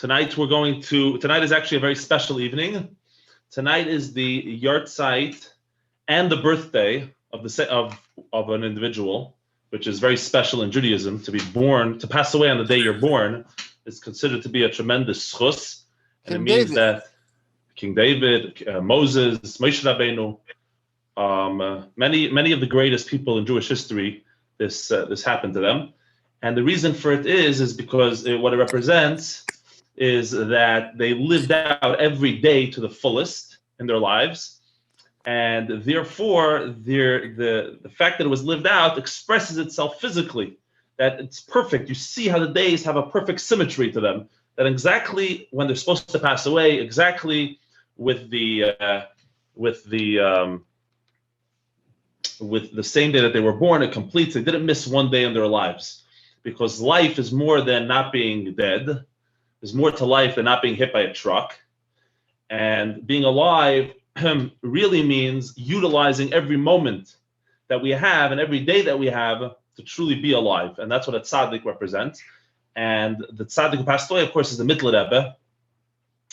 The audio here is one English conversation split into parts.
Tonight is actually a very special evening. Tonight is the yahrzeit and the birthday of an individual, which is very special in Judaism. To pass away on the day you're born is considered to be a tremendous schus. And it means that King David, Moses, Moshe Rabbeinu, many of the greatest people in Jewish history, this happened to them. And the reason for it is because what it represents is that they lived out every day to the fullest in their lives, and therefore the fact that it was lived out expresses itself physically, that it's perfect. You see how the days have a perfect symmetry to them, that exactly when they're supposed to pass away, exactly with the same day that they were born, it completes. They didn't miss one day in their lives, because life is more than not being dead. There's more to life than not being hit by a truck. And being alive really means utilizing every moment that we have and every day that we have to truly be alive. And that's what a tzaddik represents. And the tzaddik who passed away, of course, is the Belittled Rebbe,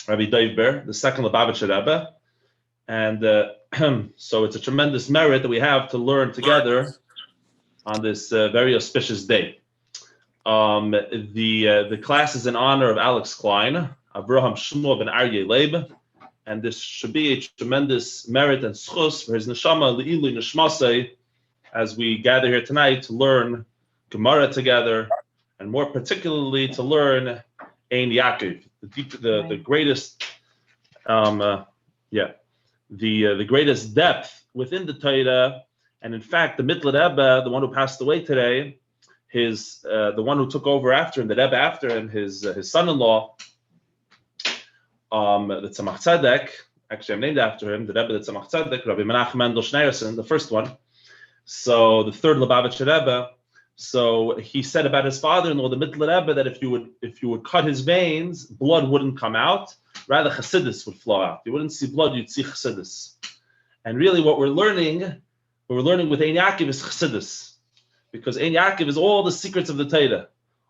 Rabbi Doiber, the second Lubavitcher Rebbe. And so it's a tremendous merit that we have to learn together on this very auspicious day. The class is in honor of Alex Klein, Avraham Shmuel ben Aryeh Leib, and this should be a tremendous merit and schus for his neshama le'ilu nishmasei, as we gather here tonight to learn Gemara together, and more particularly to learn Ein Yaakov, the greatest, the greatest depth within the Torah. And in fact, the Belittled Rebbe, the one who passed away today, the one who took over after him, the Rebbe after him, his son-in-law, the Tzemach Tzedek, actually I'm named after him, the Rebbe, the Tzemach Tzedek, Rabbi Mendel Krasnianski, the first one. So the third Lubavitcher Rebbe. So he said about his father-in-law, the Belittled Rebbe, that if you would cut his veins, blood wouldn't come out. Rather, chassidus would flow out. You wouldn't see blood, you'd see chassidus. And really, what we're learning with Ein Yaakov is chassidus. Because Ein Yaakov is all the secrets of the Torah.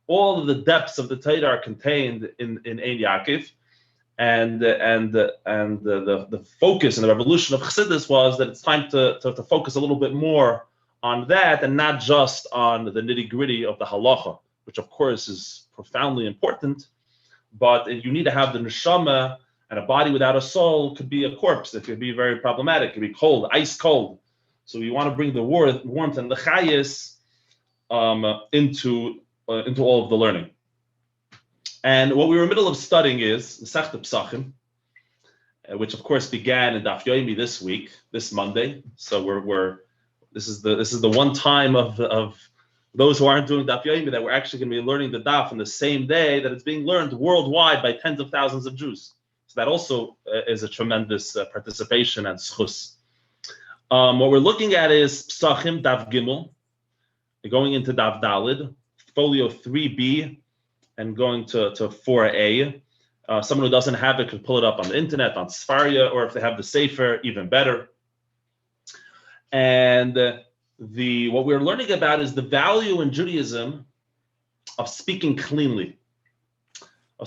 All of the depths of the Torah are contained in Ein Yaakov. And the focus and the revolution of Chassidus was that it's time to focus a little bit more on that and not just on the nitty-gritty of the halacha, which of course is profoundly important, but you need to have the neshama, and a body without a soul could be a corpse. It could be very problematic. It could be cold, ice cold. So we want to bring the warmth and the chayis into all of the learning. And what we were in the middle of studying is the Masechta Pesachim, which of course began in Daf Yomi this Monday. So this is the one time of those who aren't doing Daf Yomi that we're actually going to be learning the Daf on the same day that it's being learned worldwide by tens of thousands of Jews. So that also is a tremendous participation and schus. What we're looking at is Pesachim Daf Gimel, going into Daf Dalid, folio 3b, and going to 4a. Someone who doesn't have it could pull it up on the internet, on Sfaria, or if they have the Sefer, even better. And what we're learning about is the value in Judaism of speaking cleanly. A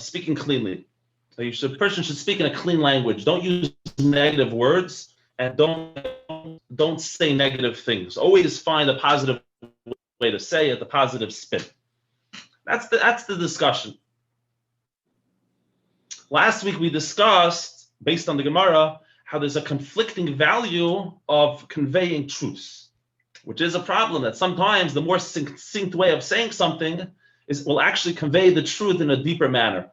person should speak in a clean language. Don't use negative words, and don't say negative things. Always find a positive way to say it, the positive spin. That's the discussion. Last week we discussed, based on the Gemara, how there's a conflicting value of conveying truth, which is a problem, that sometimes the more succinct way of saying something will actually convey the truth in a deeper manner.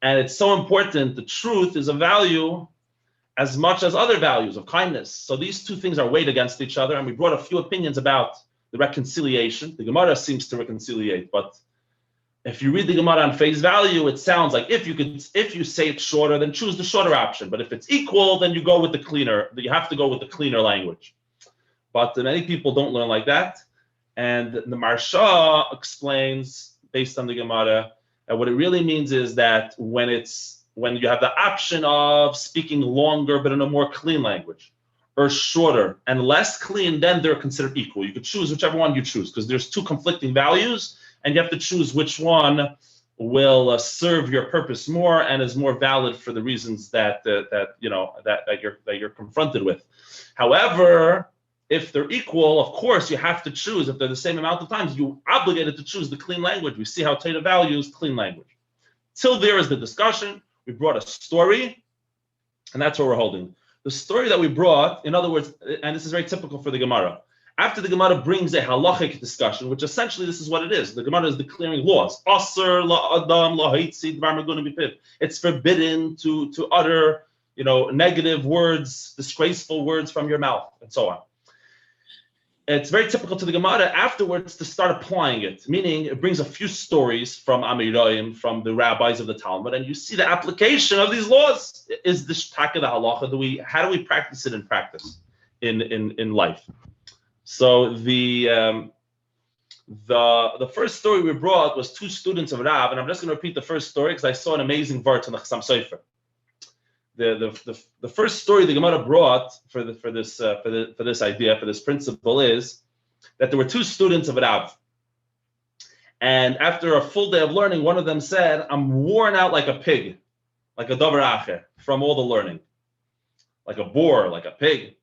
And it's so important. The truth is a value as much as other values of kindness. So these two things are weighed against each other, and we brought a few opinions about the reconciliation. The Gemara seems to reconciliate, but if you read the Gemara on face value, it sounds like if you say it's shorter, then choose the shorter option. But if it's equal, then you go with the cleaner. You have to go with the cleaner language. But many people don't learn like that. And the Marsha explains, based on the Gemara, that what it really means is that when you have the option of speaking longer but in a more clean language, or shorter and less clean, then they're considered equal. You could choose whichever one you choose, because there's two conflicting values, and you have to choose which one will serve your purpose more and is more valid for the reasons that you're confronted with. However, if they're equal, of course you have to choose. If they're the same amount of times, you're obligated to choose the clean language. We see how Torah values clean language. Till there is the discussion. We brought a story, and that's what we're holding. The story that we brought, in other words, and this is very typical for the Gemara. After the Gemara brings a halachic discussion, which essentially this is what it is. The Gemara is declaring laws. Asr la adam la haitzi dvar megunim b'piv. It's forbidden to utter, negative words, disgraceful words from your mouth, and so on. It's very typical to the Gemara afterwards to start applying it, meaning it brings a few stories from Amirayim, from the rabbis of the Talmud, and you see the application of these laws. Is this taka the halacha? How do we practice it in practice, in life? So the first story we brought was two students of Rav, and I'm just going to repeat the first story because I saw an amazing verse in the Chassam Sofer. The first story the Gemara brought for this idea, for this principle, is that there were two students of Rav, and after a full day of learning, one of them said, "I'm worn out like a pig, like a davar acher, from all the learning, like a boar, like a pig."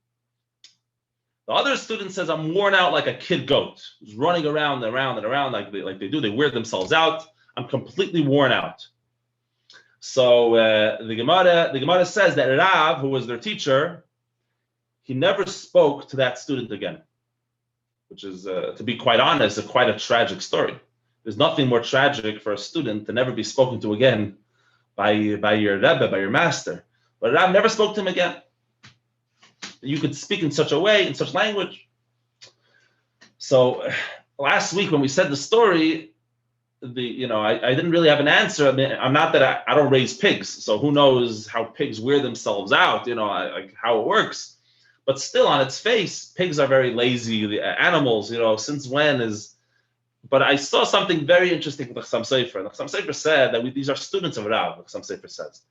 The other student says, "I'm worn out like a kid goat, who's running around and around and around like they do. They wear themselves out. I'm completely worn out." So the Gemara says that Rav, who was their teacher, he never spoke to that student again, which is, to be quite honest, quite a tragic story. There's nothing more tragic for a student to never be spoken to again by your Rebbe, by your master. But Rav never spoke to him again. You could speak in such a way, in such language. So last week when we said the story, I didn't really have an answer. I mean, I'm not that I don't raise pigs, so who knows how pigs wear themselves out, how it works. But still, on its face, pigs are very lazy animals. Since when is? But I saw something very interesting with the Chassam Sofer. The Chassam Sofer said that these are students of Rav. The Chassam Sofer says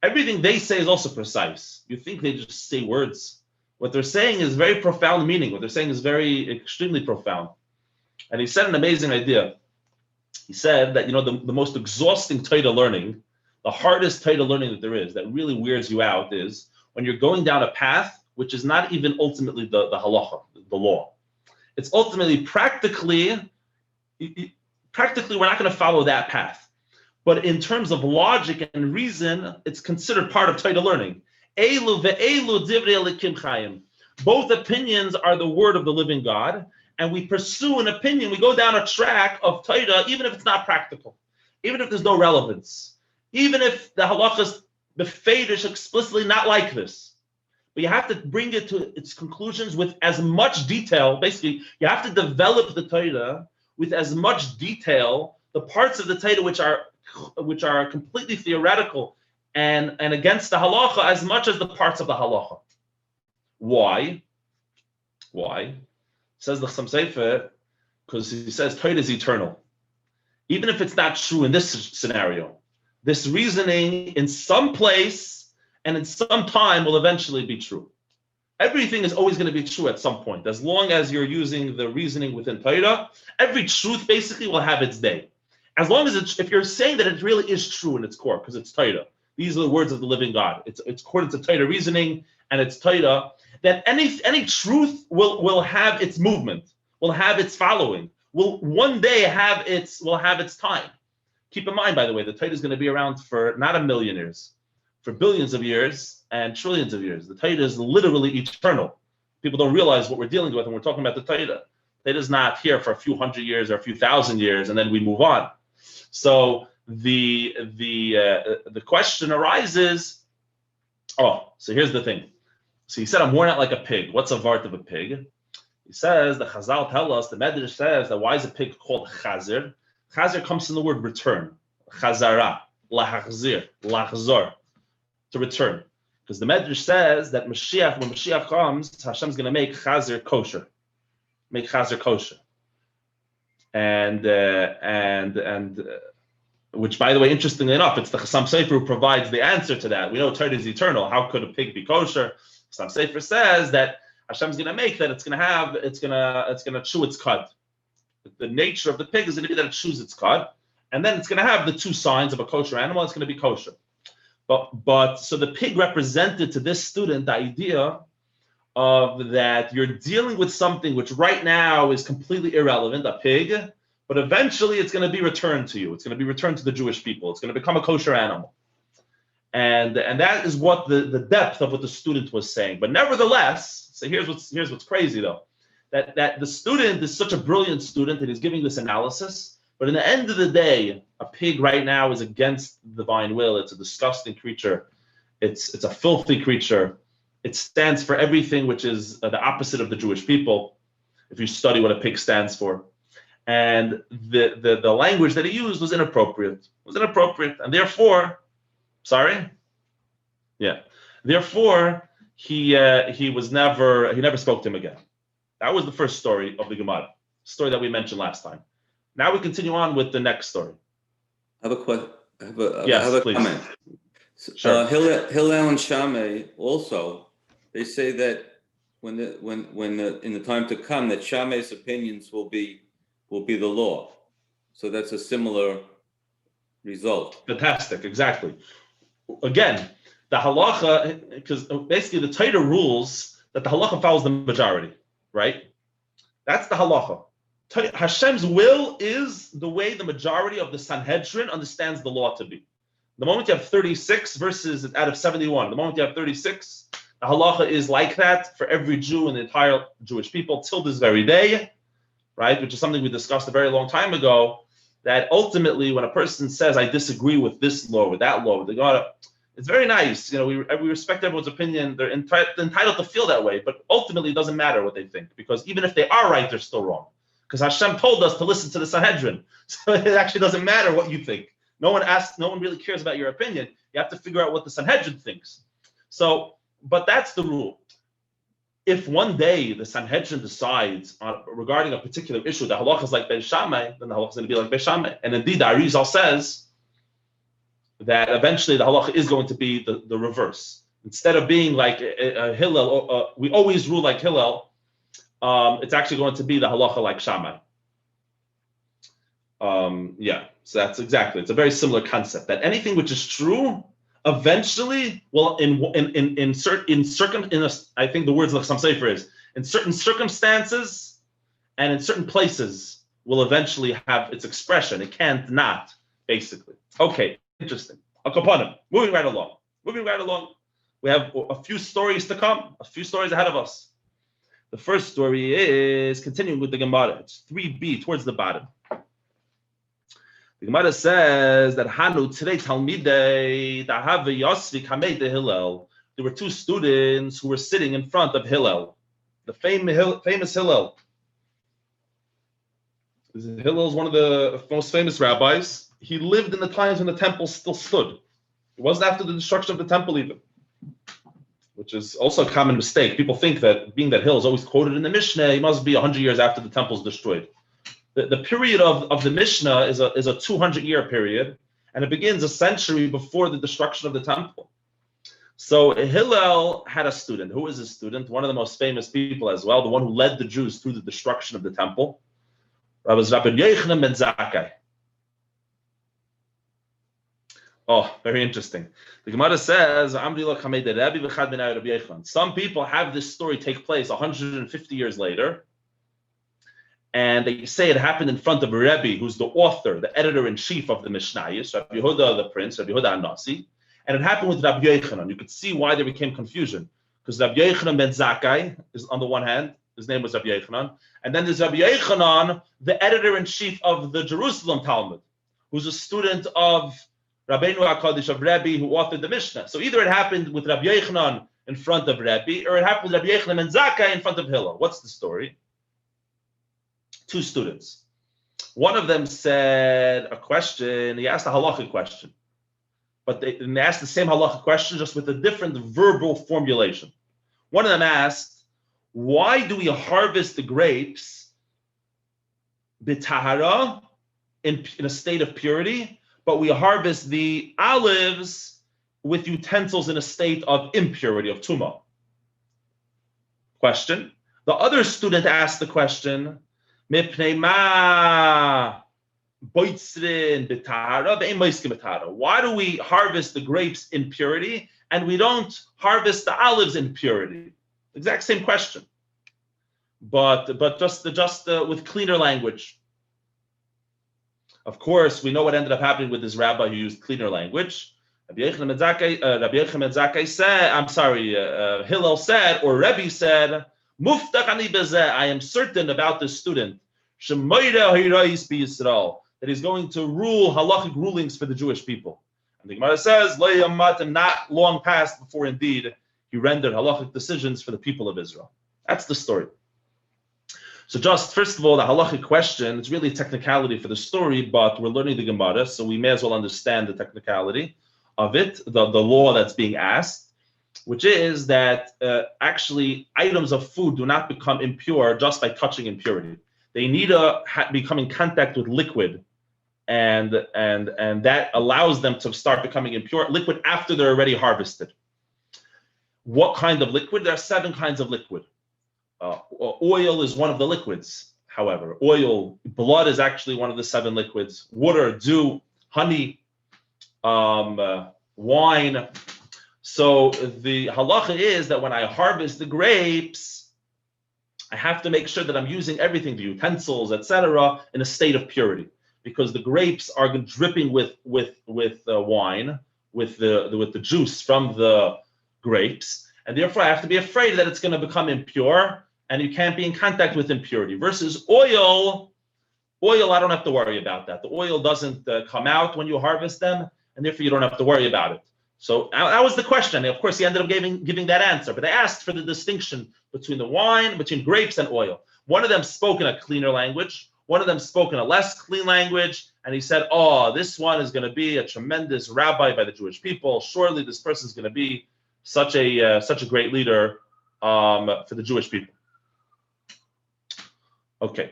everything they say is also precise. You think they just say words? What they're saying is very profound meaning. What they're saying is very extremely profound. And he said an amazing idea. He said that the most exhausting Torah learning, the hardest Torah learning that there is, that really wears you out, is when you're going down a path which is not even ultimately the halacha, the law. It's ultimately practically we're not going to follow that path. But in terms of logic and reason, it's considered part of Torah learning. Elu ve'elu divrei Elokim chayim. Both opinions are the word of the living God, and we pursue an opinion. We go down a track of Torah, even if it's not practical, even if there's no relevance, even if the halacha is befedish, explicitly not like this. But you have to bring it to its conclusions with as much detail. Basically, you have to develop the Torah with as much detail, the parts of the Torah which are completely theoretical and against the halacha, as much as the parts of the halacha. Why? Says the Chassam Sofer, because he says Torah is eternal. Even if it's not true in this scenario, this reasoning in some place and in some time will eventually be true. Everything is always going to be true at some point. As long as you're using the reasoning within Torah, every truth basically will have its day. As long as if you're saying that it really is true in its core, because it's Torah. These are the words of the living God. It's according to Torah reasoning, and it's Torah. That any truth will have its movement, will have its following, will one day have its time. Keep in mind, by the way, the Torah is going to be around for not a million years, for billions of years and trillions of years. The Torah is literally eternal. People don't realize what we're dealing with when we're talking about the Torah. The Torah is not here for a few hundred years or a few thousand years and then we move on. So the question arises. So here's the thing. So he said, "I'm worn out like a pig." What's a vart of a pig? He says, the Chazal tell us, the Medrash says that why is a pig called chazir? Chazir comes from the word return. Chazara, lahachzir, lachzor, to return. Because the Medrash says that when Mashiach comes, Hashem's going to make chazir kosher. Make chazir kosher. And which, by the way, interestingly enough, it's the Chassam Sofer who provides the answer to that. We know Torah is eternal. How could a pig be kosher? Chassam Sofer says that Hashem's going to make that it's going to chew its cud. The nature of the pig is going to be that it chews its cud, and then it's going to have the two signs of a kosher animal. It's going to be kosher. But so the pig represented to this student the idea of that you're dealing with something which right now is completely irrelevant, a pig, but eventually it's going to be returned to you. It's going to be returned to the Jewish people. It's going to become a kosher animal. And that is what the depth of what the student was saying. But nevertheless, so here's what's crazy though, that the student is such a brilliant student that he's giving this analysis. But in the end of the day, a pig right now is against the divine will. It's a disgusting creature. It's a filthy creature. It stands for everything which is the opposite of the Jewish people, if you study what a pig stands for. And the language that he used was inappropriate. And therefore, therefore he never spoke to him again. That was the first story of the Gemara, story that we mentioned last time. Now we continue on with the next story. I have a question. I Yes, have a please. comment. Sure. Hillel and Shammai also, they say that when in the time to come that Shammai's opinions will be the law. So that's a similar result. Fantastic, exactly. Again, the halacha, because basically the Torah rules that the halacha follows the majority, right? That's the halacha. Hashem's will is the way the majority of the Sanhedrin understands the law to be. The moment you have 36 verses out of 71, the moment you have 36, the halacha is like that for every Jew in the entire Jewish people till this very day, right? Which is something we discussed a very long time ago, that ultimately when a person says, I disagree with this law, with that law, with the God, it's very nice. You know, we respect everyone's opinion. They're entitled to feel that way, but ultimately it doesn't matter what they think, because even if they are right, they're still wrong. Because Hashem told us to listen to the Sanhedrin. So it actually doesn't matter what you think. No one really cares about your opinion. You have to figure out what the Sanhedrin thinks. So, but that's the rule. If one day the Sanhedrin decides regarding a particular issue, the halacha is like Beis Shammai, then the halacha is going to be like Beis Shammai. And indeed, the Arizal says that eventually the halacha is going to be the reverse. Instead of being like Hillel, we always rule like Hillel, it's actually going to be the halacha like Shammai. So that's exactly. It's a very similar concept that anything which is true eventually will I think the words L'chsam Sefer is in certain circumstances and in certain places will eventually have its expression. It can't not, basically. Okay, interesting. Akapanim. Moving right along. We have a few stories to come, a few stories ahead of us. The first story is continuing with the Gemara. It's 3b towards the bottom. The Gemara says that Hanu today Talmidei Dahave Yosvi Kamei de Hillel. There were two students who were sitting in front of Hillel, the famous Hillel. Hillel is one of the most famous rabbis. He lived in the times when the temple still stood. It wasn't after the destruction of the temple even, which is also a common mistake. People think that being that Hillel is always quoted in the Mishnah, he must be 100 years after the temple is destroyed. The period of the Mishnah is a 200-year period, and it begins a century before the destruction of the temple. So Hillel had a student. Who was his student? One of the most famous people as well, the one who led the Jews through the destruction of the temple. That was Rabbi Yochanan ben Zakkai. Oh, very interesting. The Gemara says, some people have this story take place 150 years later, and they say it happened in front of a Rebbe, who's the author, the editor-in-chief of the Mishnayos, Rabbi Yehuda the Prince, Rabbi Yehuda HaNasi, and it happened with Rabbi Yochanan. You could see why there became confusion, because Rabbi Yochanan ben Zakkai is on the one hand, his name was Rabbi Yochanan, and then there's Rabbi Yochanan, the editor-in-chief of the Jerusalem Talmud, who's a student of Rabbeinu HaKadosh, of Rebbe, who authored the Mishnah. So either it happened with Rabbi Yochanan in front of Rebbe, or it happened with Rabbi Yochanan ben Zakkai in front of Hillel. What's the story? Two students. One of them said a question, he asked a halachic question, but they asked the same halachic question just with a different verbal formulation. One of them asked, why do we harvest the grapes b'tahara, in a state of purity, but we harvest the olives with utensils in a state of impurity, of tumah? Question. The other student asked the question, Mipnei ma boitzrin betara, ve'ein moiskim betara. Why do we harvest the grapes in purity and we don't harvest the olives in purity? Exact same question, but just with cleaner language. Of course, we know what ended up happening with this rabbi who used cleaner language. Rabbi Yochanan ben Zakkai said, Hillel said, or Rebbe said, Muftach ani bezeh, I am certain about this student, shemoyre hirais b'Yisrael, that he's going to rule halachic rulings for the Jewish people. And the Gemara says, Lo yamatim, not long past before indeed he rendered halachic decisions for the people of Israel. That's the story. So just first of all, the halachic question, it's really a technicality for the story, but we're learning the Gemara, so we may as well understand the technicality of it, the law that's being asked, which is that actually items of food do not become impure just by touching impurity. They need to become in contact with liquid, and that allows them to start becoming impure liquid after they're already harvested. What kind of liquid? There are 7 kinds of liquid. Oil is one of the liquids, however. Blood is actually one of the 7 liquids. Water, dew, honey, wine. So the halacha is that when I harvest the grapes, I have to make sure that I'm using everything, the utensils, etc., in a state of purity, because the grapes are dripping with wine, with the juice from the grapes, and therefore I have to be afraid that it's going to become impure, and you can't be in contact with impurity. Versus oil, I don't have to worry about that. The oil doesn't come out when you harvest them, and therefore you don't have to worry about it. So that was the question. Of course, he ended up giving that answer, but they asked for the distinction between the wine, between grapes and oil. One of them spoke in a cleaner language, one of them spoke in a less clean language, and he said, this one is going to be a tremendous rabbi by the Jewish people. Surely this person is going to be such a great leader for the Jewish people. Okay,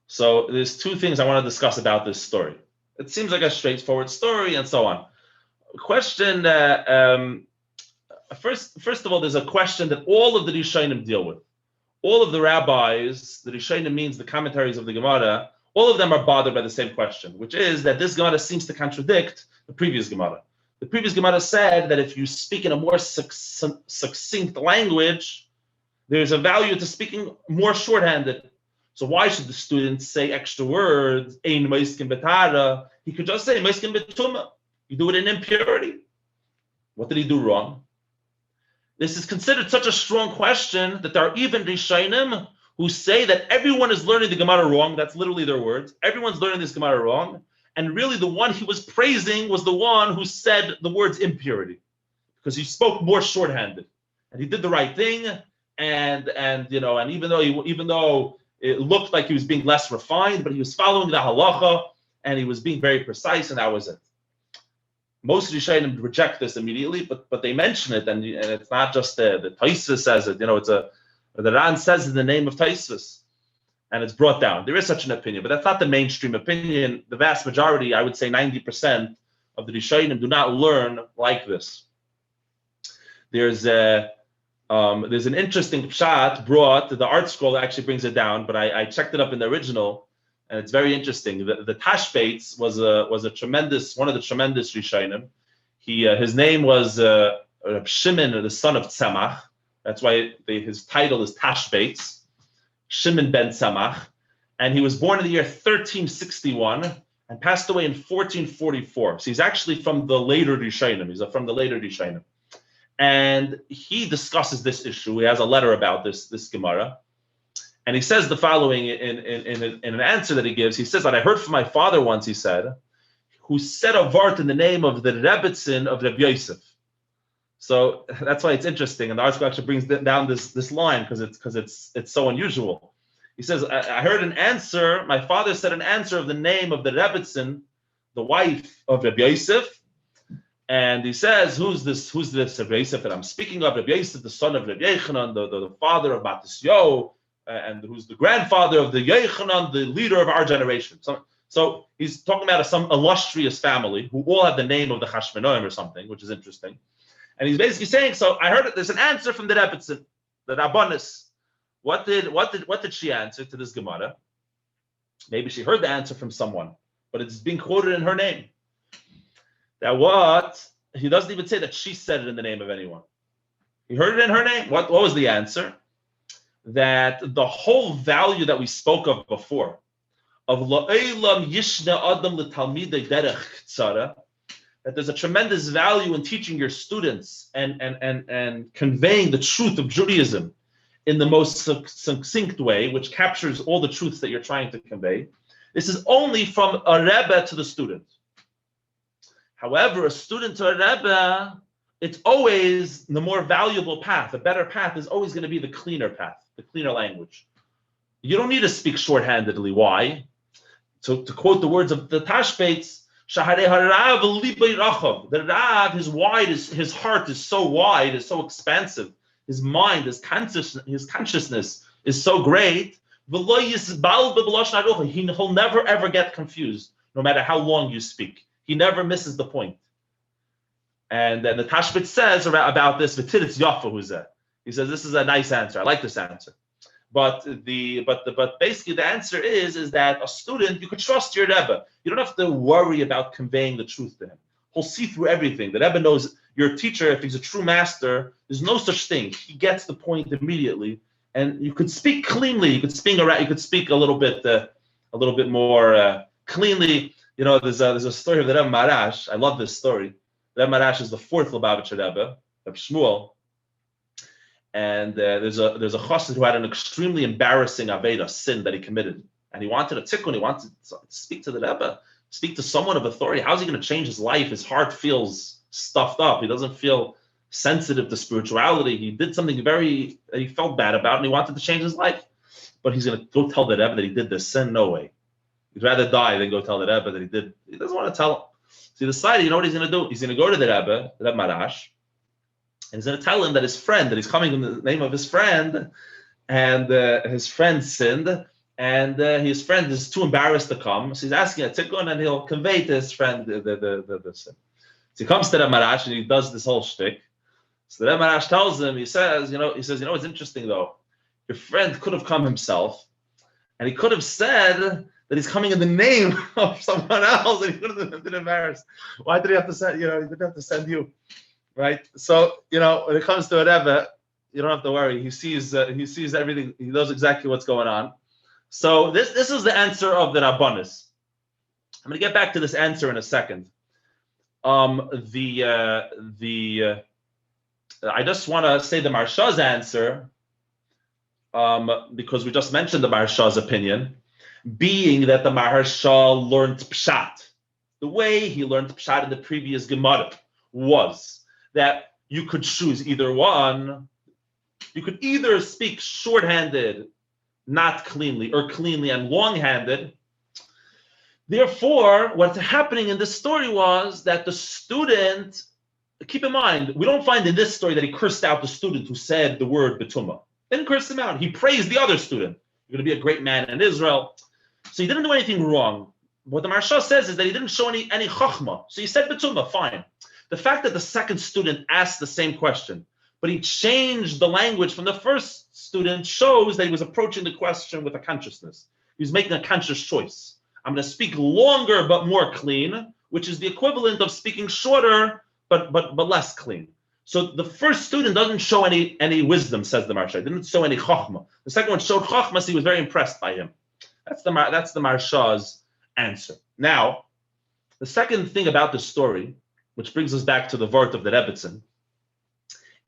so there's 2 things I want to discuss about this story. It seems like a straightforward story and so on. Question, first of all, there's a question that all of the Rishonim deal with. All of the rabbis, the Rishonim means the commentaries of the Gemara, all of them are bothered by the same question, which is that this Gemara seems to contradict the previous Gemara. The previous Gemara said that if you speak in a more succinct language, there's a value to speaking more shorthanded. So why should the student say extra words? Ein moiskin betara. He could just say moiskin betuma. You do it in impurity. What did he do wrong? This is considered such a strong question that there are even Rishonim who say that everyone is learning the Gemara wrong. That's literally their words. Everyone's learning this Gemara wrong. And really the one he was praising was the one who said the words impurity, because he spoke more shorthanded. And he did the right thing. And even though it looked like he was being less refined, but he was following the halacha and he was being very precise, and that was it. Most Rishonim reject this immediately, but they mention it, and it's not just the Tosfos says it. The Ran says in the name of Tosfos, and it's brought down. There is such an opinion, but that's not the mainstream opinion. The vast majority, I would say 90% of the Rishonim, do not learn like this. There's an interesting pshat brought. The art scroll actually brings it down, but I checked it up in the original. And it's very interesting. The Tashbates was a tremendous, one of the tremendous Rishonim. His name was Shimon, the son of Tzemach. That's why his title is Tashbates, Shimon ben Tzemach. And he was born in the year 1361 and passed away in 1444. So he's actually from the later Rishonim. And he discusses this issue. He has a letter about this Gemara. And he says the following in an answer that he gives. He says that I heard from my father once, he said, who said a vart in the name of the Rebbitzin of Rabbi Yosef. So that's why it's interesting. And the article actually brings down this line because it's so unusual. He says, I heard an answer, my father said an answer of the name of the Rebbitzin, the wife of Rabbi Yosef. And he says, who's this Rabbi Yosef that I'm speaking of? Rabbi Yosef, the son of Rabbi Yochanan, the father of Matisyo, and who's the grandfather of the Yochanan, the leader of our generation. So he's talking about some illustrious family who all have the name of the Chashmonaim or something, which is interesting. And he's basically saying, so I heard that there's an answer from the Rebbitzin, the Rabbanis. What did she answer to this Gemara? Maybe she heard the answer from someone. but it's being quoted in her name. That what? He doesn't even say that she said it in the name of anyone. He heard it in her name. What was the answer? That the whole value that we spoke of before, of la'elam yishna adam l'talmidei derech tzara, that there's a tremendous value in teaching your students and conveying the truth of Judaism in the most succinct way, which captures all the truths that you're trying to convey. This is only from a Rebbe to the student. However, a student to a Rebbe, it's always the more valuable path. The better path is always going to be the cleaner path, the cleaner language. You don't need to speak shorthandedly. Why? So to quote the words of the Tashbates, Shaharei harav libei rachav. The Rav, his heart is so wide, is so expansive. His mind, his consciousness is so great. He'll never ever get confused, no matter how long you speak. He never misses the point. And then the Tashbate says about this, V'tiditz yafa huzeh. He says this is a nice answer. I like this answer. But basically the answer is that a student, you could trust your Rebbe. You don't have to worry about conveying the truth to him. He'll see through everything. The Rebbe knows your teacher, if he's a true master, there's no such thing. He gets the point immediately, and you could speak cleanly. You could speak a little bit more cleanly. You know, there's a story of the Rebbe Marash. I love this story. The Rebbe Marash is the fourth Lubavitcher Rebbe, Rabbi Shmuel, and there's a chassid who had an extremely embarrassing aveda, sin that he committed, and he wanted a tikkun. He wanted to speak to the Rebbe, speak to someone of authority. How's he going to change his life? His heart feels stuffed up. He doesn't feel sensitive to spirituality. He did something that he felt bad about, and he wanted to change his life. But he's going to go tell the Rebbe that he did this sin? No way. He'd rather die than go tell the Rebbe that he did. He doesn't want to tell him. So he decided, you know what he's going to do? He's going to go to the Rebbe Marash, and he's going to tell him that his friend, that he's coming in the name of his friend, and his friend sinned, and his friend is too embarrassed to come. So he's asking a tikkun, and he'll convey to his friend the sin. So he comes to the Marash, and he does this whole shtick. So the Marash tells him, he says, it's interesting though. Your friend could have come himself, and he could have said that he's coming in the name of someone else, and he could have been embarrassed. Why did he have to send? He didn't have to send you, right? So when it comes to a Rebbe, you don't have to worry. He sees everything. He knows exactly what's going on. So this is the answer of the Rabbanis. I'm going to get back to this answer in a second. I just want to say the Marsha's answer, because we just mentioned the Marsha's opinion, being that the Maharsha learned Pshat. The way he learned Pshat in the previous Gemara was that you could choose either one. You could either speak short-handed, not cleanly, or cleanly and long-handed. Therefore, what's happening in this story was that the student, keep in mind, we don't find in this story that he cursed out the student who said the word betuma. Didn't curse him out. He praised the other student. You're going to be a great man in Israel. So he didn't do anything wrong. What the Maharsha says is that he didn't show any chachma. So he said betuma, fine. The fact that the second student asked the same question, but he changed the language from the first student, shows that he was approaching the question with a consciousness. He was making a conscious choice. I'm going to speak longer but more clean, which is the equivalent of speaking shorter but less clean. So the first student doesn't show any wisdom, says the Maharsha. He didn't show any chachma. The second one showed chachma, so he was very impressed by him. That's the Maharsha's answer. Now, the second thing about this story, which brings us back to the Vort of the Rebbetzin,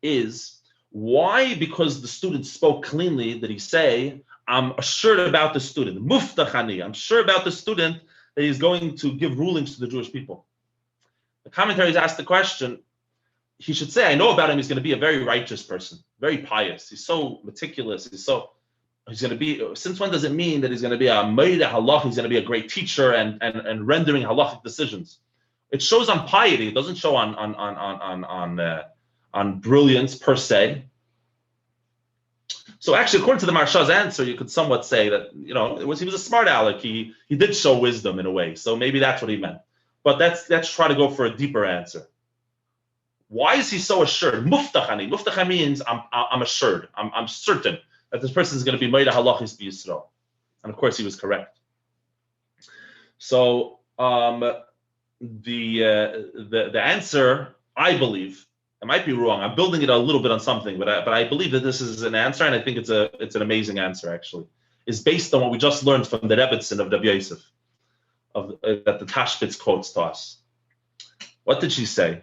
is why, because the student spoke cleanly, did he say, I'm assured about the student, muftachani, I'm sure about the student that he's going to give rulings to the Jewish people. The commentaries ask the question, he should say, I know about him, he's going to be a very righteous person, very pious, he's so meticulous, he's going to be, since when does it mean that he's going to be a meireh halach, he's going to be a great teacher and rendering halachic decisions? It shows on piety, it doesn't show on brilliance per se. So actually, according to the Maharsha's answer, you could somewhat say that, he was a smart aleck. He did show wisdom in a way. So maybe that's what he meant. But let's try to go for a deeper answer. Why is he so assured? Muftachani. Muftachani means I'm assured. I'm certain that this person is going to be meireh halachis b'Yisrael. And of course, he was correct. So The answer, I believe, I might be wrong. I'm building it a little bit on something, but I believe that this is an answer, and I think it's an amazing answer. Actually, is based on what we just learned from the Rebbetzin of Rabbi Yosef, that the Tashbates quotes to us. What did she say?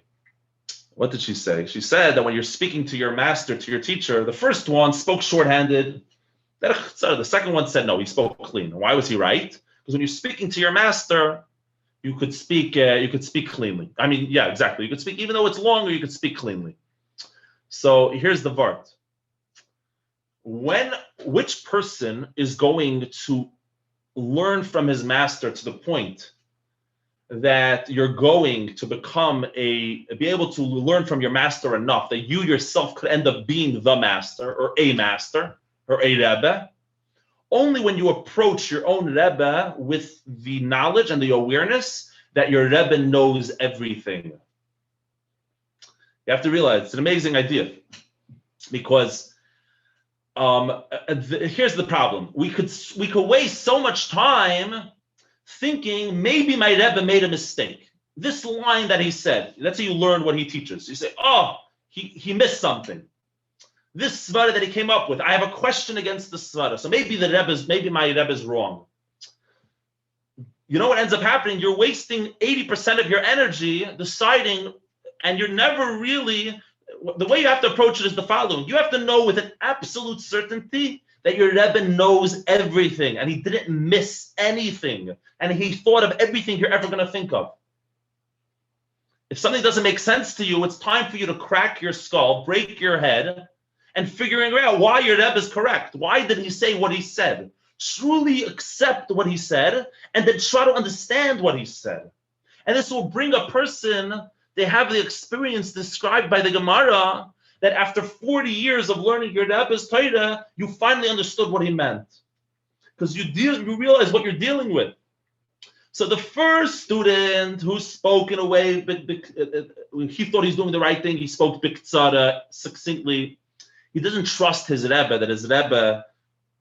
What did she say? She said that when you're speaking to your master, to your teacher, the first one spoke shorthanded. The second one said no, he spoke clean. Why was he right? Because when you're speaking to your master, you could speak cleanly. I mean, yeah, exactly. You could speak, even though it's longer, you could speak cleanly. So here's the vart. Which person is going to learn from his master to the point that you're going to be able to learn from your master enough that you yourself could end up being the master or a Rebbe? Only when you approach your own Rebbe with the knowledge and the awareness that your Rebbe knows everything. You have to realize it's an amazing idea, because here's the problem: we could waste so much time thinking maybe my Rebbe made a mistake. This line that he said, that's how you learn what he teaches. You say, oh, he missed something. This svara that he came up with, I have a question against the svara. So maybe my Rebbe is wrong. You know what ends up happening? You're wasting 80% of your energy deciding, and you're never really, the way you have to approach it is the following. You have to know with an absolute certainty that your Rebbe knows everything, and he didn't miss anything, and he thought of everything you're ever going to think of. If something doesn't make sense to you, it's time for you to crack your skull, break your head, and figuring out why your Rebbe is correct. Why did he say what he said? Truly accept what he said, and then try to understand what he said. And this will bring a person, they have the experience described by the Gemara, that after 40 years of learning your Rebbe's Torah, you finally understood what he meant. Because you realize what you're dealing with. So the first student who spoke in a way, he thought he's doing the right thing, he spoke biktsara, succinctly. He doesn't trust his Rebbe, that his Rebbe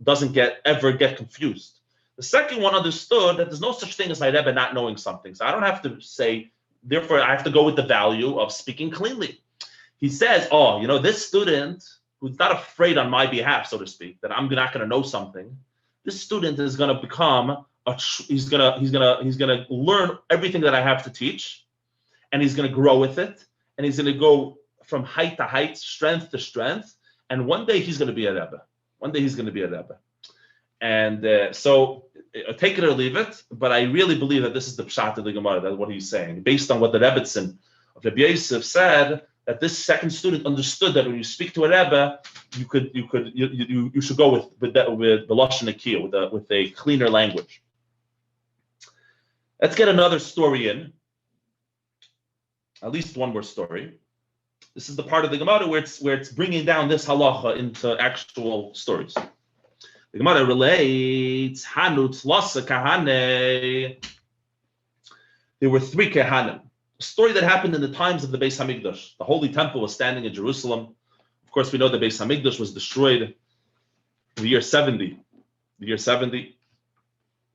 doesn't ever get confused. The second one understood that there's no such thing as my Rebbe not knowing something. So I don't have to say, therefore I have to go with the value of speaking cleanly. He says, this student who's not afraid on my behalf, so to speak, that I'm not going to know something, this student is going to become he's going to learn everything that I have to teach, and he's going to grow with it, and he's going to go from height to height, strength to strength, and one day he's going to be a Rebbe. And so take it or leave it, but I really believe that this is the pshat of the Gemara, that's what he's saying. Based on what the Rebbetzin of Rabbi Yosef said, that this second student understood that when you speak to a Rebbe, you should go with the lashon nekiyah, with a cleaner language. Let's get another story in. At least one more story. This is the part of the Gemara where it's bringing down this halacha into actual stories. The Gemara relates, Hanut lasa kahane. There were 3 kehanim. A story that happened in the times of the Beis Hamikdash. The Holy Temple was standing in Jerusalem. Of course, we know the Beis Hamikdash was destroyed in the year 70.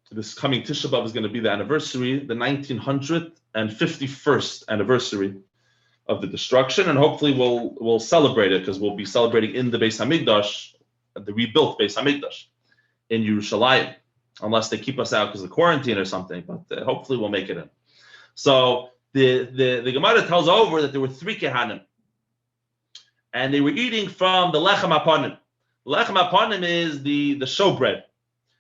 This coming Tisha B'Av is going to be the anniversary, the 1951st anniversary of the destruction, and hopefully we'll celebrate it, because we'll be celebrating in the Beis Hamikdash, the rebuilt Beis Hamikdash in Yerushalayim, unless they keep us out because of quarantine or something. But hopefully we'll make it in. So the Gemara tells over that there were 3 kehanim, and they were eating from the lechem hapanim. Lechem hapanim is the showbread.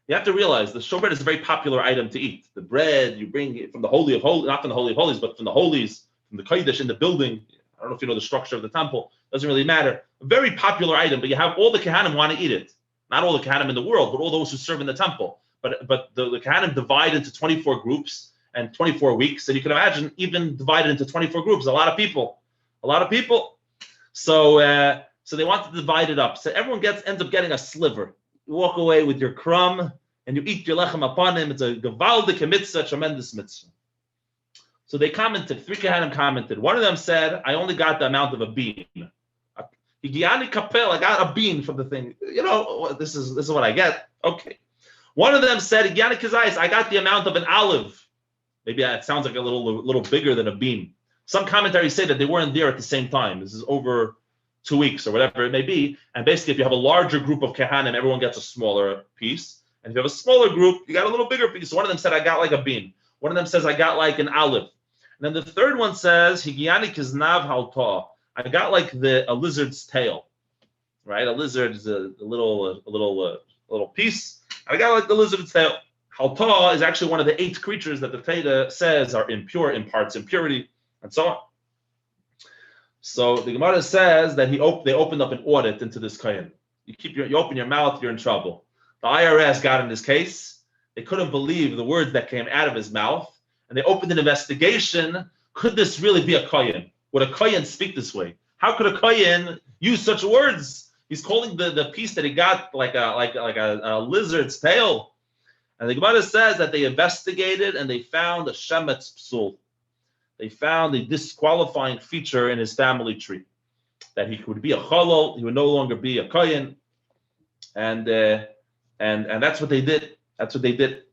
You have to realize the showbread is a very popular item to eat. The bread you bring it from the Holy of Holies, not from the Holy of Holies, but from the Holies, from the Kodesh in the building. I don't know if you know the structure of the temple. Doesn't really matter. A very popular item, but you have all the Kehanim want to eat it. Not all the Kehanim in the world, but all those who serve in the temple. But the Kehanim divide into 24 groups and 24 weeks. And you can imagine, even divided into 24 groups, a lot of people. So they want to divide it up. So everyone ends up getting a sliver. You walk away with your crumb and you eat your lechem hapanim. It's a gewaldige mitzvah, tremendous mitzvah. So they commented, 3 Kehanim commented. One of them said, I only got the amount of a bean. I got a bean from the thing. This is what I get. Okay. One of them said, I got the amount of an olive. Maybe it sounds like a little bigger than a beam. Some commentaries say that they weren't there at the same time. This is over 2 weeks or whatever it may be. And basically, if you have a larger group of Kehanim, everyone gets a smaller piece. And if you have a smaller group, you got a little bigger piece. So one of them said, I got like a beam. One of them says, I got like an olive. And then the third one says, Higiani kiznav halta. I got like a lizard's tail, right? A lizard is a little piece. I got like the lizard's tail. Halta is actually one of the 8 creatures that the Torah says are impure, imparts impurity, and so on. So the Gemara says that they opened up an audit into this kohen. You open your mouth, you're in trouble. The IRS got in this case. They couldn't believe the words that came out of his mouth, and they opened an investigation. Could this really be a kohen? Would a kohen speak this way? How could a kohen use such words? He's calling the piece that he got like a lizard's tail. And the Gemara says that they investigated and they found a shemetz psul. They found a disqualifying feature in his family tree, that he would be a halal, he would no longer be a kohen, and that's what they did. That's what they did.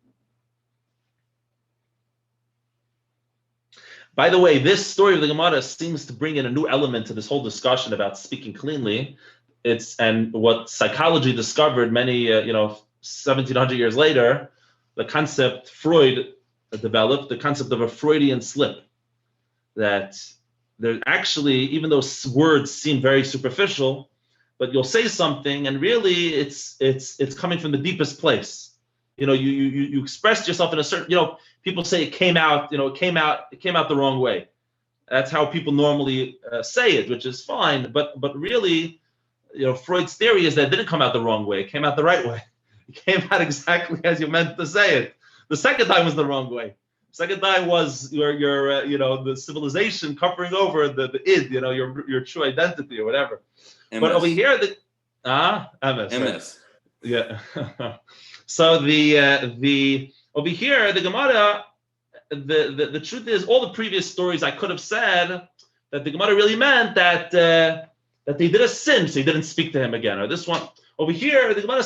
By the way, this story of the Gemara seems to bring in a new element to this whole discussion about speaking cleanly. And what psychology discovered many 1700 years later, the concept Freud developed, the concept of a Freudian slip. That there actually, even though words seem very superficial, but you'll say something and really it's coming from the deepest place. You expressed yourself in a certain, people say it came out the wrong way. That's how people normally say it, which is fine. But really, Freud's theory is that it didn't come out the wrong way. It came out the right way. It came out exactly as you meant to say it. The second time was the wrong way. Second time was your the civilization covering over the id, your true identity or whatever. MS. But over here, MS. MS. Yeah. So the over here, the Gemara, the truth is, all the previous stories I could have said that the Gemara really meant that they did a sin, so he didn't speak to him again. Or this one over here, the Gemara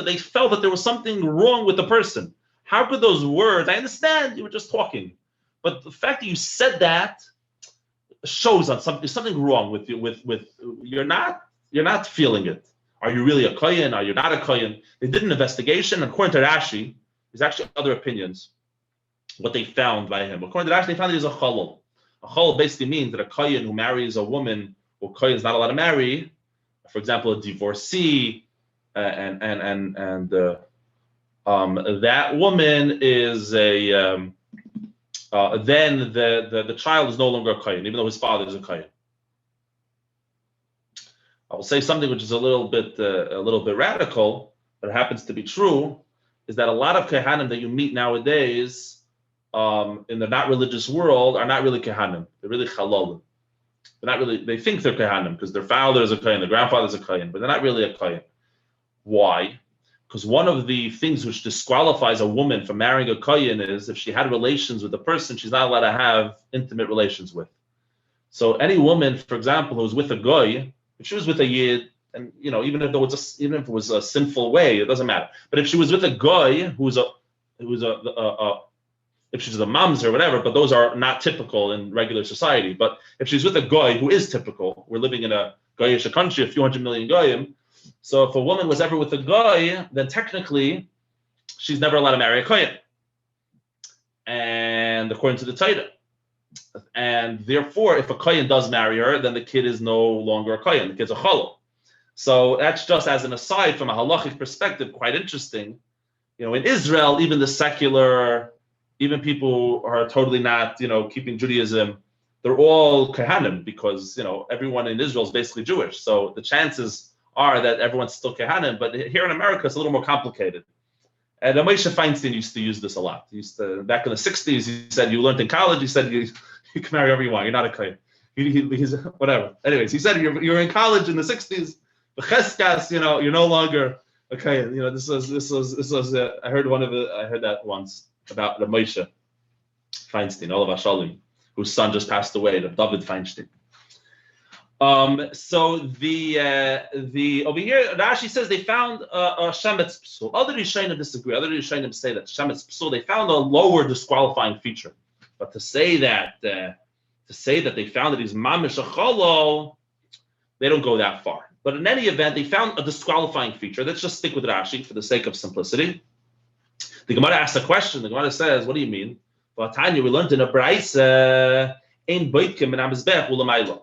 they felt that there was something wrong with the person. How could those words? I understand you were just talking, but the fact that you said that shows on something. There's something wrong with you. With you're not feeling it. Are you really a kohen? Are you not a kohen? They did an investigation. According to Rashi, there's actually other opinions. What they found by him, according to Rashi, they found he was a halal. A halal basically means that a kohen who marries a woman who kohen is not allowed to marry, for example, a divorcee, that woman is then the child is no longer a kohen, even though his father is a kohen. I will say something which is a little bit radical, but it happens to be true, is that a lot of kehanim that you meet nowadays in the not religious world are not really kehanim. They're really halal. They're not really. They think they're kehanim because their father is a kohen, their grandfather is a kohen, but they're not really a kohen. Why? Because one of the things which disqualifies a woman from marrying a kohen is if she had relations with a person she's not allowed to have intimate relations with. So any woman, for example, who's with a goy, if she was with a yid, and even if it was a sinful way, it doesn't matter. But if she was with a goy if she's a mamzer or whatever, but those are not typical in regular society. But if she's with a goy who is typical, we're living in a goyish country, a few 100 million goyim. So if a woman was ever with a goy, then technically she's never allowed to marry a kohen. And according to the Torah. And therefore, if a kohen does marry her, then the kid is no longer a kohen. The kid's a halal. So that's just as an aside from a halachic perspective, quite interesting. In Israel, even the secular, even people who are totally not, keeping Judaism, they're all kehanim because, everyone in Israel is basically Jewish. So the chances are that everyone's still kehanim, but here in America, it's a little more complicated. And Moshe Feinstein used to use this a lot. He used to, back in the 60s, he said, you learned in college, he said, you can marry whoever you want, you're not a kohen. He's whatever. Anyways, he said, you're in college in the 60s, the cheskas, you're no longer a kohen. This was I heard that once about the Moshe Feinstein, Olav Hashalim, whose son just passed away, the David Feinstein. So the over here, Rashi says they found a shemetz psul. Other Rishonim disagree. Other Rishonim say that shemetz psul, they found a lower disqualifying feature. But to say that they found that he's mamish a halal, they don't go that far. But in any event, they found a disqualifying feature. Let's just stick with Rashi for the sake of simplicity. The Gemara asks a question. The Gemara says, "What do you mean?" Well, Tanya, we learned in a brayse, "Ein boitkim min hamizbech ulamaylo."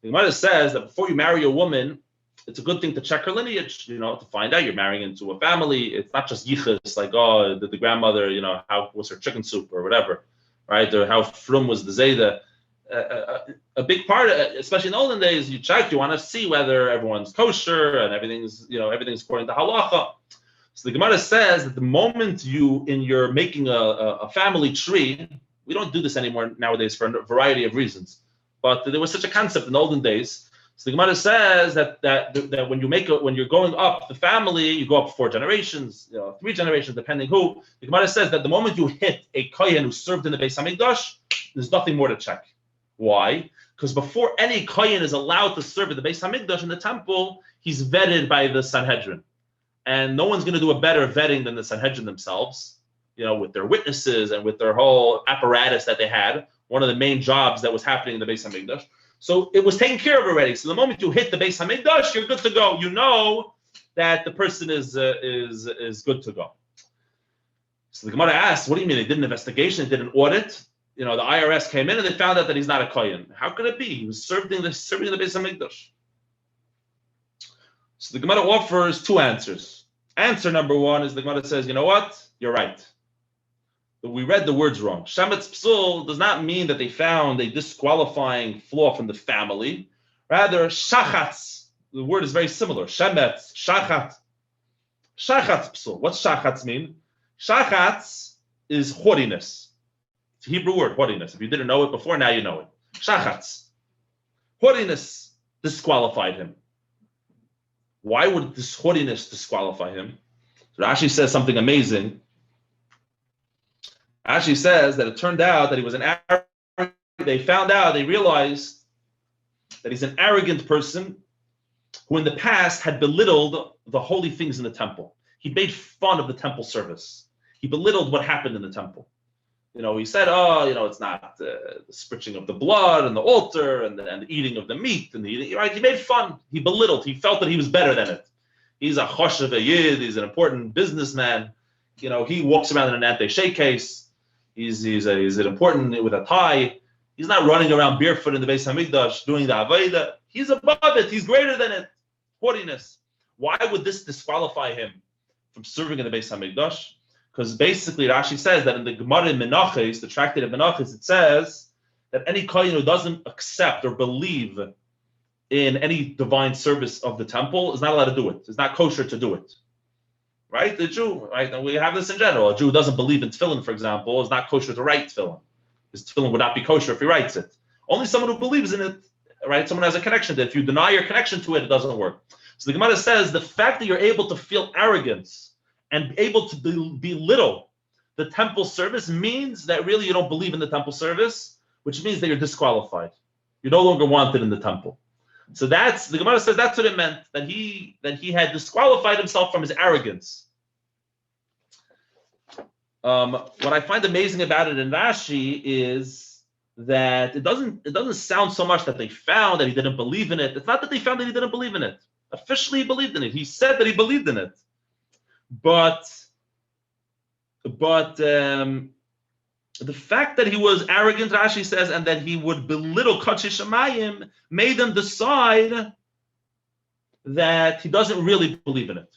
The Gemara says that before you marry a woman, it's a good thing to check her lineage, to find out you're marrying into a family. It's not just yichus, like, oh, the grandmother, how was her chicken soup or whatever, right? Or how frum was the zayda. A big part, especially in the olden days, you want to see whether everyone's kosher and everything's according to halacha. So the Gemara says that the moment you're making a family tree, we don't do this anymore nowadays for a variety of reasons, but there was such a concept in the olden days. So the Gemara says that when you're going up the family, you go up 4 generations, 3 generations, depending who. The Gemara says that the moment you hit a kohen who served in the Beis Hamikdash, there's nothing more to check. Why? Because before any kohen is allowed to serve at the Beis Hamikdash in the temple, he's vetted by the Sanhedrin, and no one's going to do a better vetting than the Sanhedrin themselves. With their witnesses and with their whole apparatus that they had. One of the main jobs that was happening in the Beis Hamikdash. So it was taken care of already. So the moment you hit the Beis Hamikdash, you're good to go. You know that the person is good to go. So the Gemara asks, what do you mean? They did an investigation, they did an audit. The IRS came in and they found out that he's not a kohen. How could it be? He was serving in the Beis Hamikdash. So the Gemara offers 2 answers. Answer number 1 is the Gemara says, you know what? You're right. We read the words wrong. Shemetz psul does not mean that they found a disqualifying flaw from the family. Rather, shachatz, the word is very similar. Shemetz, shachat. Shachatz psul. What's shachatz mean? Shachatz is haughtiness. It's a Hebrew word, haughtiness. If you didn't know it before, now you know it. Shachatz. Haughtiness disqualified him. Why would this haughtiness disqualify him? So Rashi says something amazing. Rashi says that it turned out that he was an arrogant. They realized that he's an arrogant person who in the past had belittled the holy things in the temple. He made fun of the temple service. He belittled what happened in the temple. He said, it's not the spritching of the blood and the altar and the eating of the meat. Right? He made fun. He belittled. He felt that he was better than it. He's a choshev yid. He's an important businessman. He walks around in an anti-shake case. He's an important with a tie. He's not running around barefoot in the Beis Hamikdash doing the Avodah. He's above it. He's greater than it. Haughtiness. Why would this disqualify him from serving in the Beis Hamikdash? Because basically Rashi says that in the Gemara in Menachos, the tractate of Menachos, it says that any kohen who doesn't accept or believe in any divine service of the temple is not allowed to do it. It's not kosher to do it. Right? The Jew, right? And we have this in general. A Jew who doesn't believe in tefillin, for example, is not kosher to write tefillin. His tefillin would not be kosher if he writes it. Only someone who believes in it, right? Someone who has a connection to it. If you deny your connection to it, it doesn't work. So the Gemara says the fact that you're able to feel arrogance and able to belittle the temple service means that really you don't believe in the temple service, which means that you're disqualified. You're no longer wanted in the temple. So the Gemara says that's what it meant, that he had disqualified himself from his arrogance. What I find amazing about it in Rashi is that it doesn't sound so much that they found that he didn't believe in it. It's not that they found that he didn't believe in it. Officially he believed in it. He said that he believed in it. But the fact that he was arrogant, Rashi says, and that he would belittle Kodesh Shemayim made him decide that he doesn't really believe in it.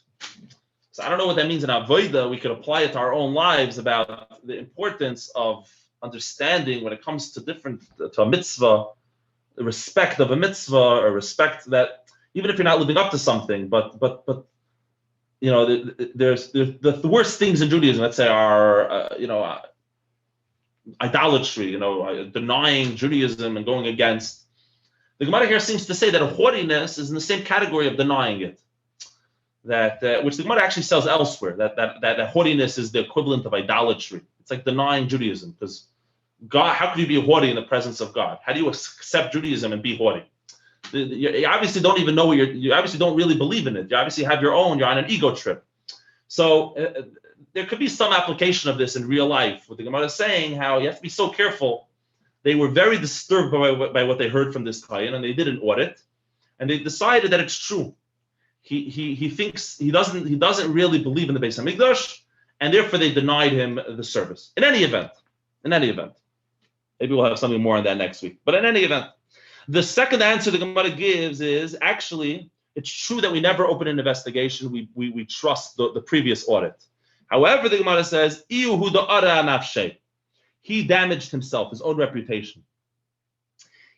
So I don't know what that means in Avodah. We could apply it to our own lives about the importance of understanding when it comes to a mitzvah, the respect of a mitzvah, or respect that even if you're not living up to something, but there's the worst things in Judaism, let's say, are idolatry, denying Judaism and going against. The Gemara here seems to say that a haughtiness is in the same category of denying it. Which the Gemara actually says elsewhere, that haughtiness is the equivalent of idolatry. It's like denying Judaism, because God, how could you be haughty in the presence of God? How do you accept Judaism and be haughty? You obviously don't even know you obviously don't really believe in it. You obviously have you're on an ego trip. So there could be some application of this in real life. What the Gemara is saying, how you have to be so careful. They were very disturbed by what they heard from this Kayan, and they did an audit, and they decided that it's true. He thinks he doesn't really believe in the Beis Hamikdash, and therefore they denied him the service. In any event, maybe we'll have something more on that next week. But in any event, the second answer the Gemara gives is actually it's true that we never open an investigation. We trust the previous audit. However, the Gemara says he damaged himself, his own reputation.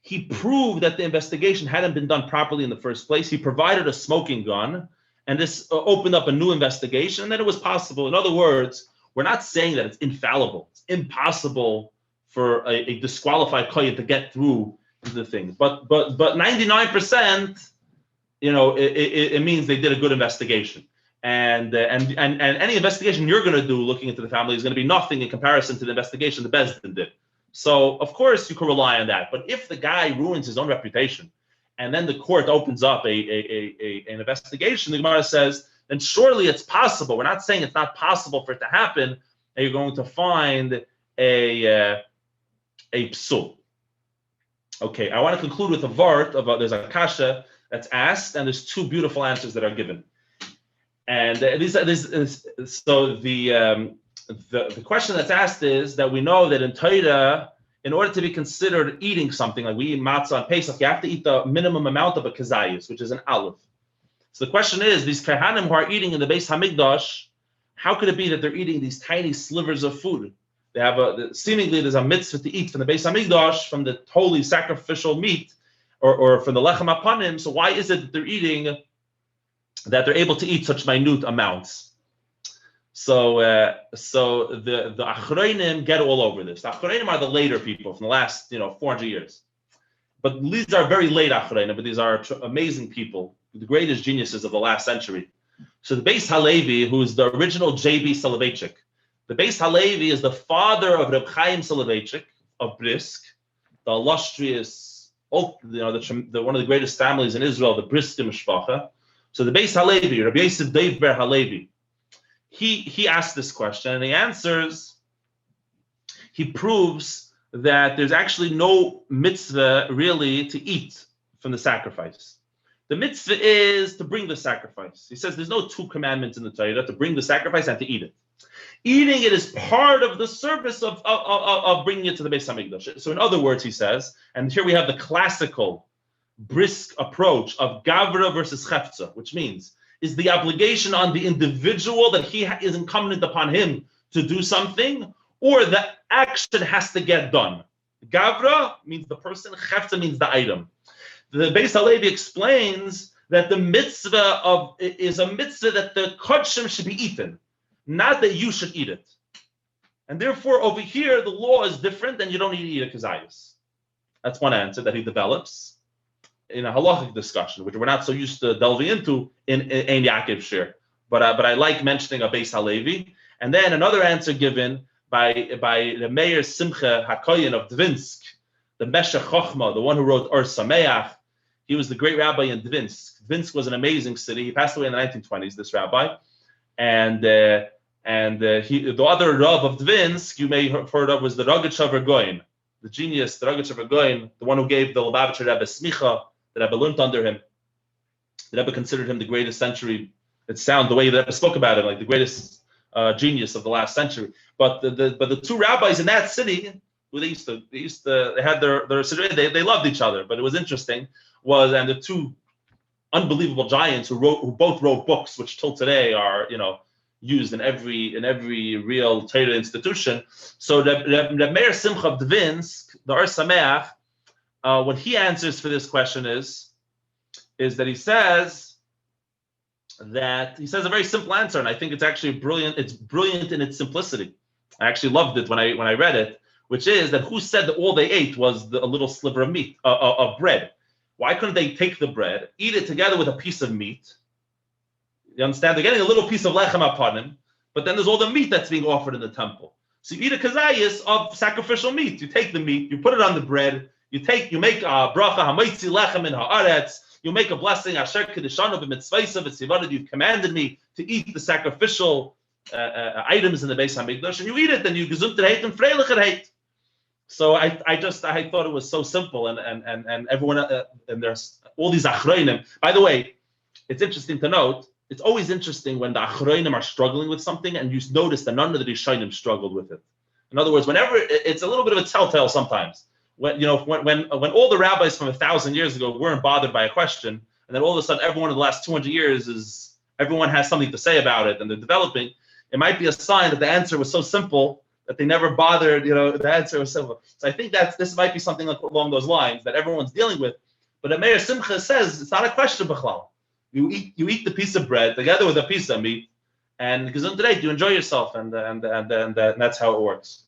He proved that the investigation hadn't been done properly in the first place. He provided a smoking gun, and this opened up a new investigation, and then it was possible. In other words, we're not saying that it's infallible. It's impossible for a disqualified kohen to get through the thing. But 99%, it means they did a good investigation. And any investigation you're going to do looking into the family is going to be nothing in comparison to the investigation the Beis Din did. So, of course, you can rely on that. But if the guy ruins his own reputation and then the court opens up an investigation, the Gemara says, then surely it's possible. We're not saying it's not possible for it to happen, and you're going to find a psul. Okay, I want to conclude with a vart about there's a kasha that's asked, and there's two beautiful answers that are given. And the question that's asked is that we know that in Torah, in order to be considered eating something, like we eat matzah on Pesach, you have to eat the minimum amount of a kazayis, which is an aleph. So the question is, these kahanim who are eating in the Beis Hamikdash, how could it be that they're eating these tiny slivers of food? They have seemingly there's a mitzvah to eat from the Beis Hamikdash, from the holy sacrificial meat, or from the lechem apanim. So why is it that they're able to eat such minute amounts? So the Achronim get all over this. The Achronim are the later people from the last 400 years. But these are very late Achronim, but these are amazing people, the greatest geniuses of the last century. So the Beis Halevi, who is the original J.B. Soloveitchik, the Beis Halevi is the father of Reb Chaim Soloveitchik of Brisk, the illustrious, one of the greatest families in Israel, the Brisk Mishpacha. So the Beis Halevi, Rabbi Yosef Dov Ber Halevi, he asked this question, and he answers, he proves that there's actually no mitzvah really to eat from the sacrifice. The mitzvah is to bring the sacrifice. He says there's no two commandments in the Torah, to bring the sacrifice and to eat it. Eating it is part of the service of bringing it to the Beis Hamikdash. So in other words, he says, and here we have the classical brisk approach of Gavra versus Chefza, which means is the obligation on the individual that he is incumbent upon him to do something, or the action has to get done. Gavra means the person, Chefza means the item. The Beis Halevi explains that the mitzvah is a mitzvah that the kodshim should be eaten, not that you should eat it. And therefore, over here, the law is different, and you don't need to eat a kazayas. That's one answer that he develops in a halachic discussion, which we're not so used to delving into in Ein Yaakov Shir. But I like mentioning a Beis Halevi. And then another answer given by the Meir Simcha HaKoyen of Dvinsk, the Meshech Chochma, the one who wrote Or Sameach. He was the great rabbi in Dvinsk. Dvinsk was an amazing city. He passed away in the 1920s, this rabbi. And the other Rav of Dvinsk, you may have heard of, was the Rogatchover Goyen, the genius, the Rogatchover Goyen, the one who gave the Lubavitcher Rebbe smicha. The Rebbe learned under him. The Rebbe considered him the greatest century. It sounds the way the Rebbe spoke about him, like the greatest genius of the last century. But the two rabbis in that city, who they had their they loved each other. But it was interesting and the two unbelievable giants who both wrote books, which till today are used in every real Torah institution. So the Meir Simcha of Dvinsk, the Or Sameach, what he answers for this question is that he says a very simple answer, and I think it's actually brilliant. It's brilliant in its simplicity. I actually loved it when I read it, which is that who said that all they ate was a little sliver of meat, of bread? Why couldn't they take the bread, eat it together with a piece of meat? You understand? They're getting a little piece of lechem upon him, but then there's all the meat that's being offered in the temple. So you eat a kazayis of sacrificial meat. You take the meat, you put it on the bread, you make bracha hamaitzi lechem in haaretz, you make a blessing. Asher kedishanu b'mitzvaysa v'tzivadah. You've commanded me to eat the sacrificial items in the Beis Hamikdash, and you eat it, and you gesund heit and freilich heit. So I thought it was so simple, and everyone and there's all these achronim. By the way, it's interesting to note. It's always interesting when the achronim are struggling with something, and you notice that none of the rishonim struggled with it. In other words, whenever it's a little bit of a telltale sometimes. When all the rabbis from 1,000 years ago weren't bothered by a question, and then all of a sudden everyone in the last 200 years everyone has something to say about it, and they're developing. It might be a sign that the answer was so simple that they never bothered. The answer was simple. So I think this might be something along those lines that everyone's dealing with. But the Meir Simcha says it's not a question, b'chlal. You eat the piece of bread together with a piece of meat, and gesundheit, you enjoy yourself, and that's how it works.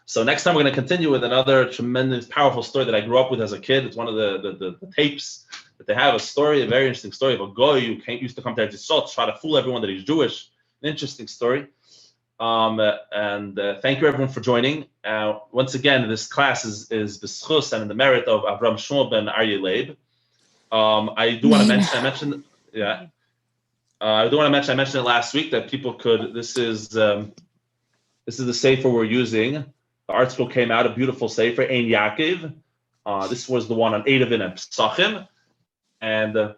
So next time we're going to continue with another tremendous, powerful story that I grew up with as a kid. It's one of the tapes that they have, a very interesting story of a guy who used to come to Eretz Yisrael to try to fool everyone that he's Jewish. An interesting story. And thank you everyone for joining. Once again, this class is b'schus and in the merit of Avraham Shmuel ben Aryeh Leib. I do want to mention. I mentioned it last week that people could. This is the sefer we're using. The art school came out, a beautiful sefer, Ein Yaakov. This was the one on Eidavin and Pesachim, and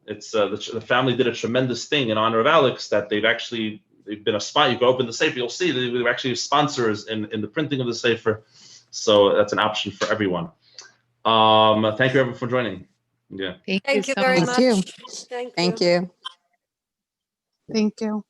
it's the family did a tremendous thing in honor of Alex that they've been a sponsor. You can open the sefer, you'll see they were actually sponsors in the printing of the sefer. So that's an option for everyone. Thank you everyone for joining. Yeah. Thank you very much. Thank you. Thank you.